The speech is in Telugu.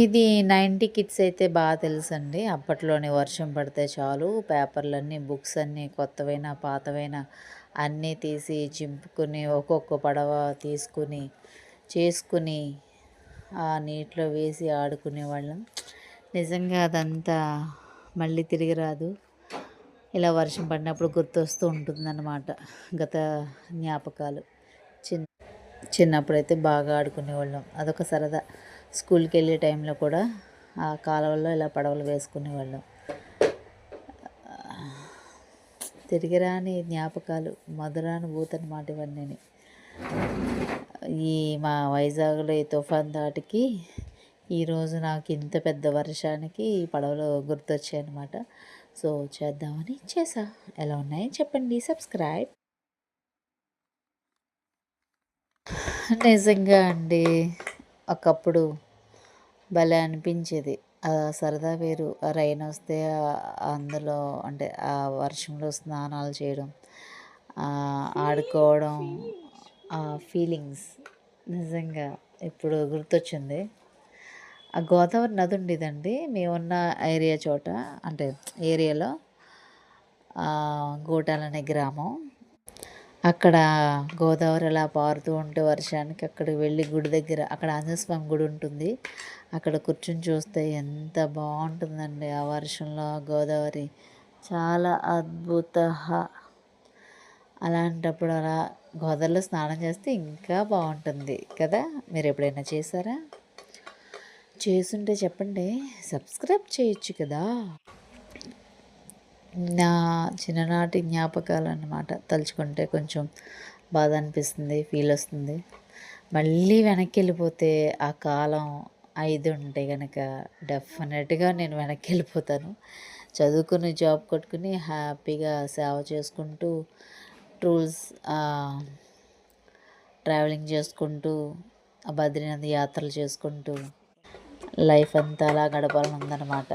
ఇది 90 కిడ్స్ అయితే తెలుసండి. అప్పట్లోనే వర్షం పడితే చాలు పేపర్‌లన్నీ, బుక్స్ అన్నీ కొత్తవైనా, పాతవైనా అన్నీ తీసి చింపుకొని, ఒక్కొక్క పడవ తీసుకొని, చేసుకొని, ఆ నీటిలో వేసి ఆడుకునేవాళ్ళం. నిజంగా అదంతా మళ్ళీ తిరిగి రాదు. ఇలా వర్షం పడినప్పుడు గుర్తొస్తూ ఉంటుందన్నమాట గత జ్ఞాపకాలు. చిన్ చిన్నప్పుడైతే బాగా ఆడుకునేవాళ్ళం. అదొక సరదా. స్కూల్‌కెళ్ళే టైంలో కూడా ఆ కాలువల్లో ఇలా పడవలు వేసుకునేవాళ్ళం. తిరిగి రాని జ్ఞాపకాలు, మధురానుభూతన్నమాట ఇవన్నీని. ఈ మా వైజాగ్‌లో ఈ తుఫాన్ ధాటికి ఈరోజు నాకు ఇంత పెద్ద వర్షానికి ఈ పడవలు గుర్తొచ్చాయన్నమాట. సో, చేద్దామని చేశా. ఎలా ఉన్నాయో చెప్పండి. సబ్స్క్రైబ్. నిజంగా అండి. ఒకప్పుడు భలే అనిపించేది. ఆ సరదా వేరు. ఆ రైన్ వస్తే అందులో అంటే ఆ వర్షంలో స్నానాలు చేయడం, ఆడుకోవడం, ఆ ఫీలింగ్స్ నిజంగా ఇప్పుడు గుర్తొచ్చింది. ఆ గోదావరి నది ఉండేదండి మేమున్న చోట, అంటే ఏరియాలో. గూటాల అనే గ్రామం. అక్కడ గోదావరి అలా పారుతూ ఉంటే వర్షానికి అక్కడికి వెళ్ళి గుడి దగ్గర అక్కడ ఆంజనేయ స్వామి గుడి ఉంటుంది. అక్కడ కూర్చొని చూస్తే ఎంత బాగుంటుందండి ఆ వర్షంలో ఆ గోదావరి. చాలా అద్భుత. అలాంటప్పుడు అలా గోదావరిలో స్నానం చేస్తే ఇంకా బాగుంటుంది కదా. మీరు ఎప్పుడైనా చేశారా? చేసుంటే చెప్పండి. సబ్స్క్రైబ్ చేయొచ్చు కదా. నా చిన్ననాటి జ్ఞాపకాలు అన్నమాట. తలుచుకుంటే కొంచెం బాధ అనిపిస్తుంది, ఫీల్ వస్తుంది. మళ్ళీ వెనక్కి వెళ్ళిపోతే ఆ కాలం 5 ఉంటే గనక డెఫినెట్గా నేను వెనక్కి వెళ్ళిపోతాను. చదువుకుని జాబ్ కొట్టుకుని హ్యాపీగా సేవ చేసుకుంటూ టూర్స్, ట్రావెలింగ్ చేసుకుంటూ, ఆ బద్రీనాథ్ యాత్రలు చేసుకుంటూ లైఫ్ అంతా అలా గడపాలని ఉందన్నమాట.